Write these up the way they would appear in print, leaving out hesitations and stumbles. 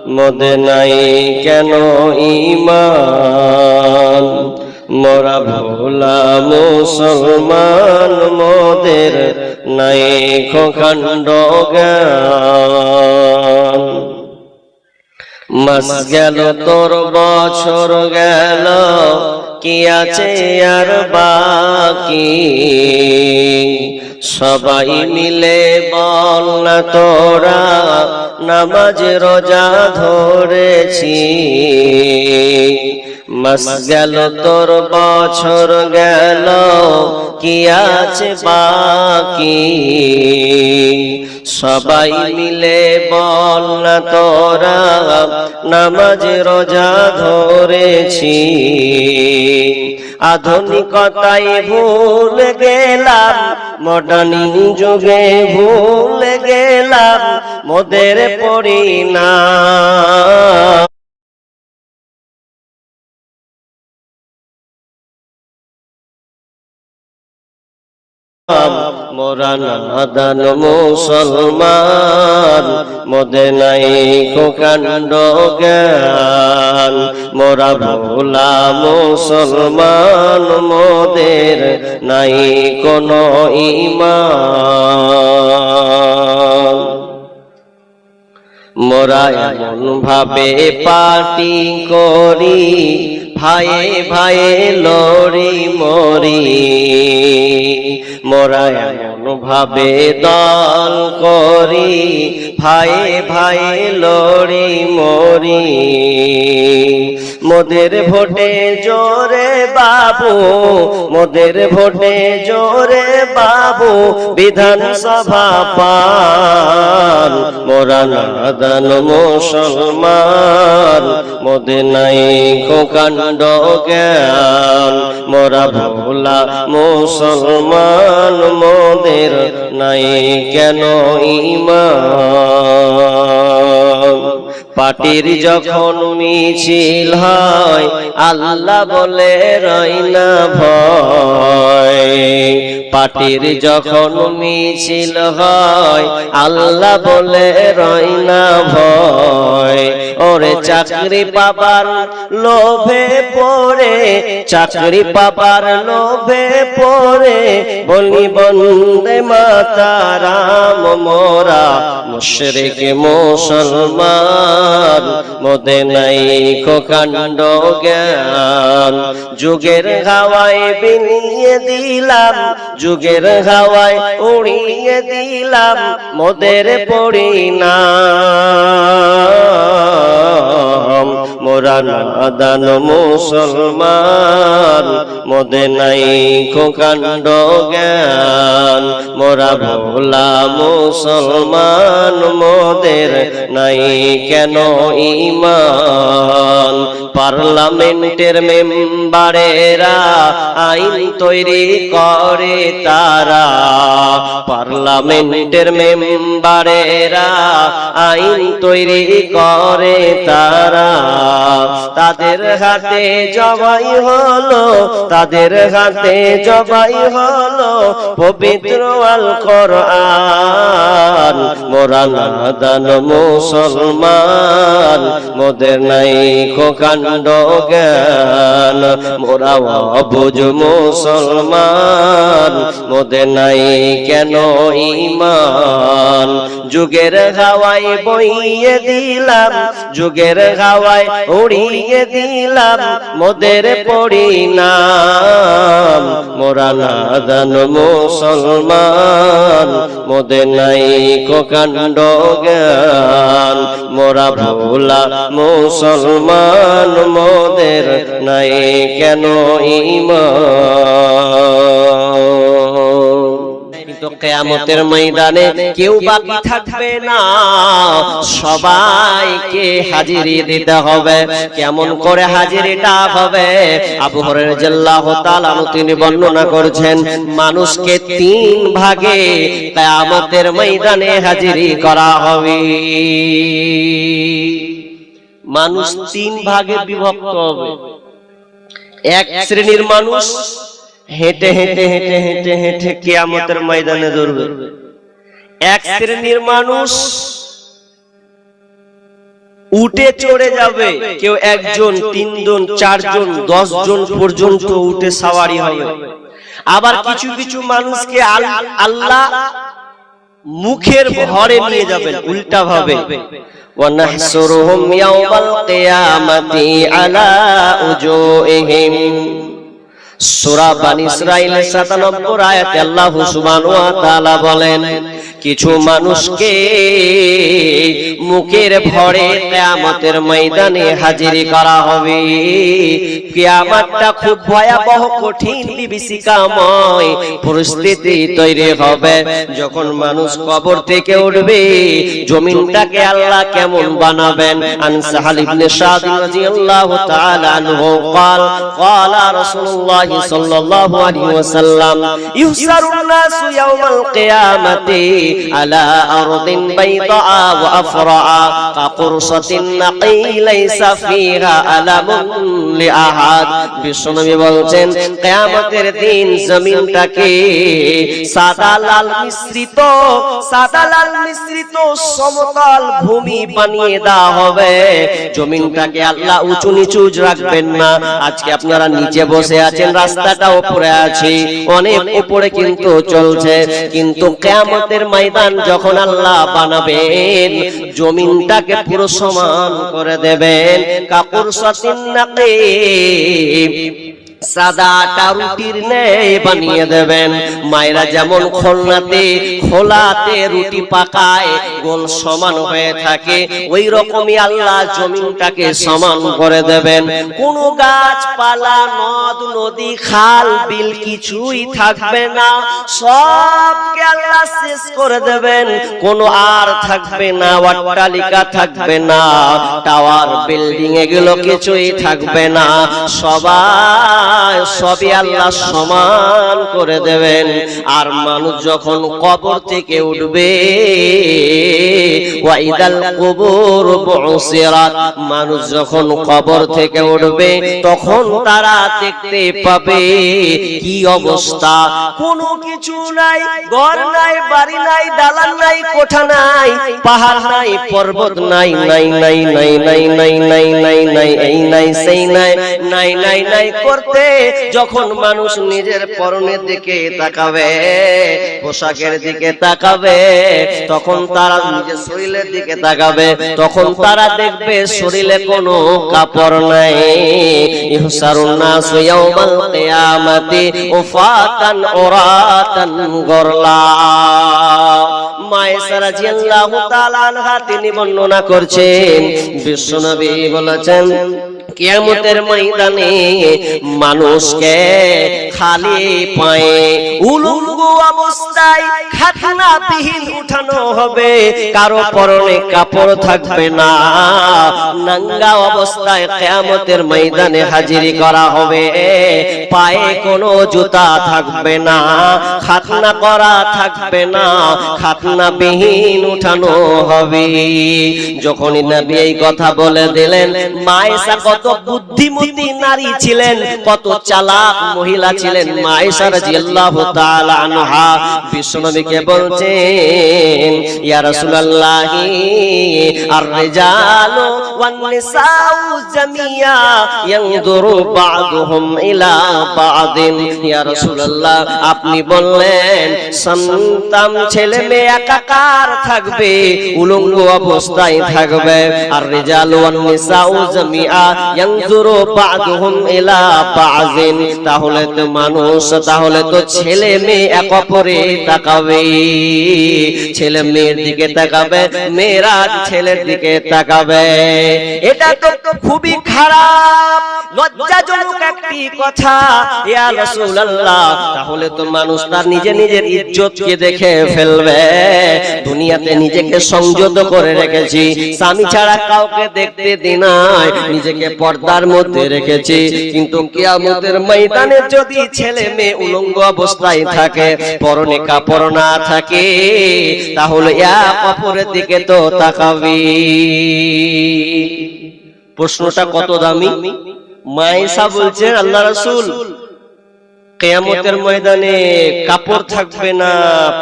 মোদের নাই কেন ঈমান। মোরা ভোলা মুসলমান, মোদের নাই খণ্ড জ্ঞান। মাস গেল তোর বছর গেল, কি আছে আর বাকি? সবাই মিলে বল না তোরা নামাজ রোজা ধরেছি। মাস গেল তোর বছর গেল, কি আছে বাকি? সবাই মিলে বল না তোরা নামাজ রোজা ধরেছি। আধুনিকতায় ভুল গেলাম, মডার্ন যুগে ভুল গেলাম, মোদের পরিণাম। মোরা নাদান মুসলমান, মোদের নাই খণ্ড জ্ঞান। মোরা ভোলা মুসলমান, মোদের নাই কোনো ঈমান। মোরা এমন ভাবে পার্টি করি, ভাইয়ে ভাইয়ে লড়ি মরি। মোরা এমন ভাবে দল করি, ভাইয়ে ভাইয়ে লড়ি মরি। মোদের ভোটে জোরে বাবু, মোদের ভোটে জোরে বাবু, বিধানসভা পান। মোরা নাদান মুসলমান, মোদের নাই খণ্ড জ্ঞান। মোরা ভোলা মুসলমান, মোদের নাই কেন ঈমান। পার্টির যখন মিছিল হয়, আল্লাহ বলে রই না ভয়। পার্টির যখন মিছিল হয়, আল্লাহ বলে রই না ভয়। ওরে চাকরি পাবার লোভে পড়ে, চাকরি পাবার লোভে পড়ে বলি বন্দে মাতারাম। মোরা মুশরিক মুসলমান, মোদের নাই খণ্ড জ্ঞান। যুগের হাওয়ায় বিলিয়ে দিলাম, যুগের হাওয়ায় উড়িয়ে দিলাম, মোদের পরিণাম। মোরা নাদান মুসলমান, মোদের নাই খণ্ড জ্ঞান। মোরা ভোলা মুসলমান, মোদের নাই কেন ঈমান। পার্লামেন্টের মেম্বারেরা আইন তৈরি করে তারা, পার্লামেন্টের মেম্বারেরা আইন তৈরি করে তারা। তাদের হাতে জবাই হলো, তাদের হাতে জবাই হলো পবিত্র আল কোরআন। মোরা নাদান মুসলমান, মোদের নাই খণ্ড জ্ঞান। মোরা অবুঝ মুসলমান, মোদের নাই কেন ঈমান। যুগের হাওয়ায় বইয়ে দিলাম, যুগের হাওয়ায় উড়িয়ে দিলাম, মোদের পরিণাম। মোরা নাদান মুসলমান, মোদের নাই খণ্ড জ্ঞান। মোরা ভোলা মুসলমান, মোদের নাই কেন ঈমান। কিন্তু কিয়ামতের ময়দানে কেউ বাকি থাকবে না, সবাইকে হাজিরি দিতে হবে। কেমন করে হাজিরিটা হবে? আবু হুরায়রা রাদিয়াল্লাহু তাআলা তিনি বর্ণনা করেছেন, মানুষকে 3 ভাগে কিয়ামতের ময়দানে হাজিরি করা হবে। মানুষ 3 ভাগে বিভক্ত হবে। এক শ্রেণীর মানুষ হেঁটে হেঁটে হেঁটে হেঁটে হেঁটে কিয়ামতের ময়দানে দৌড়বে। এক শ্রেণীর মানুষ উঠে চড়ে যাবে, কেউ একজন, তিনজন, চারজন, 10 জন পর্যন্ত উঠে সাওয়ারি হবে। আবার কিছু কিছু মানুষকে আল্লাহ মুখের ভরে নিয়ে যাবেন উল্টা ভাবে। ওয়ানাহসুরুহুম ইয়াওমাল কিয়ামাতি আলা উজুহিহিম। সূরা বনী ইসরাঈলের 97 আয়াতে আল্লাহ সুবহানাহু ওয়া তাআলা বলেন, কিছু মানুষকে মুখের ভরে কিয়ামতের ময়দানে হাজির করা হবে। কিয়ামতটা খুব ভয়াবহ, কঠিন, বিভীষিকাময় পরিস্থিতি তৈরি হবে। যখন মানুষ কবর থেকে উঠবে, জমিনটাকে আল্লাহ কেমন বানাবেন। আন সাহাল ইবনে সাদ রাদিয়াল্লাহু তাআলা আনহু قال قال رسول الله صلى الله عليه وسلم يحشر الناس يوم القيامة على أرض بيضاء وأفرع كقرصة النقي ليس فيها ألم لأحد। বিশ্বনবী বলছেন, কিয়ামতের দিন জমিনটাকে সাদা লাল মিশ্রিত সমতল ভূমি বানিয়ে দেওয়া হবে। জমিনটাকে আল্লাহ উঁচু নিচু রাখবেন না। আজকে আপনারা নিচে বসে আছেন, রাস্তাটা উপরে আছে, অনেক উপরে কিন্তু চলছে, কিন্তু কিয়ামতের ময়দান যখন আল্লাহ বানাবেন, জমিনটাকে পুরো সমান করে দেবেন। কাপুর সাতিন নাকি সাদাটা রুটির ন্যায় বানিয়ে দেবেন। মায়েরা যেমন খোলাতে রুটি পাকায় গোল সমান হয়ে থাকে, ওই রকমই আল্লাহ জমিনটাকে সমান করে দেবেন। কোন গাছপালা, নদ নদী, খাল বিল কিছুই থাকবে না, সবকে আল্লাহ শেষ করে দেবেন। কোন আর থাকবে না, অট্টালিকা থাকবে না, টাওয়ার বিল্ডিং এগুলো কিছুই থাকবে না, সবই আল্লাহ সমান করে দেবেন। আর মানুষ যখন কবর থেকে উঠবে, ওয়াইদাল কুবুর বুসিরাত, মানুষ যখন কবর থেকে উঠবে, তখন তারা দেখতে পাবে কি অবস্থা। কোনো কিছু নাই, ঘর নাই, বাড়ি নাই, দালান নাই, কোঠা নাই, পাহাড় নাই, পর্বত নাই, নাই নাই নাই নাই নাই নাই নাই নাই এই নাই সেই নাই নাই নাই নাই করতে যখন মানুষ নিজের পরনের দিকে তাকাবে, পোশাকের দিকে তাকাবে, তখন তারা নিজের শরীরের দিকে তাকাবে, তখন তারা দেখবে শরীরে কোনো কাপড় নাই। ইহসারুন নাস ইয়াউমাল কিয়ামাতি উফাতান উরাতান গরলা। মায়েশা রাদিয়াল্লাহু তাআলা আনহা তিনি বর্ণনা করছেন, বিশ্বনবী বলেছেন, কিয়ামতের ময়দানে মানুষকে খালি পায়ে উলঙ্গ অবস্থায় খাতনাবিহীন উঠানো হবে। কারো পরনে কাপড় থাকবে না, নাঙ্গা অবস্থায় কিয়ামতের ময়দানে হাজির করা হবে। পায়ে কোনো জুতা থাকবে না, খাতনা করা থাকবে না, খাতনাবিহীন উঠানো হবে। যখনই নবী এই কথা বলে দিলেন, মায়েশা কত বুদ্ধিমতী নারী ছিলেন, কত চালাক মহিলা ছিলেন। মায়েশা রাদিয়াল্লাহু তাআলা আনহা বিশ্বনবীকে বলছেন, ইয়া রাসূলুল্লাহি আর-রিজালু ওয়ান-নিসাউ জামিয়া ইয়ানজুরু বা'দুহুম ইলা বা'দিন। ইয়া রাসূলুল্লাহ, আপনি বললেন সন্তান ছেলে মেয়ে একাকার থাকবে, উলঙ্গ অবস্থায় থাকবে। আর-রিজালু ওয়ান-নিসাউ জামিয়া ইয়ানজুরু বা'দুহুম ইলা বা'দিন। তাহলে তো মানুষ, তাহলে তো ছেলে মেয়ে এক অপরে তাকাবে, ছেলে মেয়ের দিকে তাকাবে, মেয়েরা ছেলের দিকে তাকাবে। এটা তো খুবই খারাপ, লজ্জাজনক একটি কথা। ইয়া রাসূলুল্লাহ, তাহলে তো মানুষ তার নিজের ইজ্জতকে দেখে ফেলবে। দুনিয়াতে নিজেকে সংযত করে রেখেছি, স্বামী ছাড়া কাউকে দেখতে দিই নাই, নিজেকে পর্দার মধ্যে রেখেছি, কিন্তু কিয়ামতের ময়দানে যদি ছেলে মেয়ে উলঙ্গ অবস্থায় থাকে, পরনে কাপড় না থাকে, তাহলে এক অপরের দিকে তো তাকাবি। প্রশ্নটা কত দামি। মায়েশা বলছেন, আল্লাহ রাসূল, কিয়ামতের ময়দানে কাপড় থাকবে না,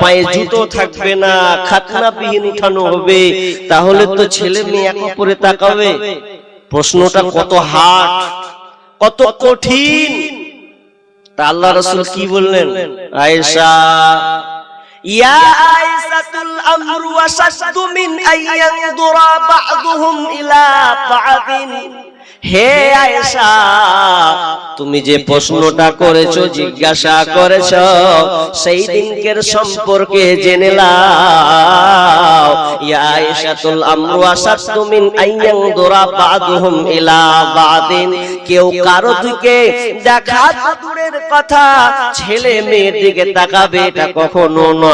পায়ে জুতো থাকবে না, খাতনাবিহীন উঠানো হবে, তাহলে তো ছেলে মেয়ে এক অপরে তাকাবে। প্রশ্নটা কত হার্ড, কত কঠিন। তা আল্লাহ রাসূল কি বললেন? আয়েশা, ইয়া আয়েশাতুল আমরু ওয়াশাদ্দু মিন আইয়ানদুরা বা'দুহুম ইলা বা'দিন। হে আয়েশা, তুমি যে প্রশ্নটা করেছো, জিজ্ঞাসা করেছো, সেই দিনকের সম্পর্কে জেনে নাও। ইয়া আয়েশাতুল আমরু আশাদ্দু মিন আইয়ানদুরা বা'দুহুম ইলা বা'দিন। কেউ কারো দিকে দেখা তো দূরের কথা, ছেলে মেয়ের দিকে তাকাবে এটা কখনো নয়।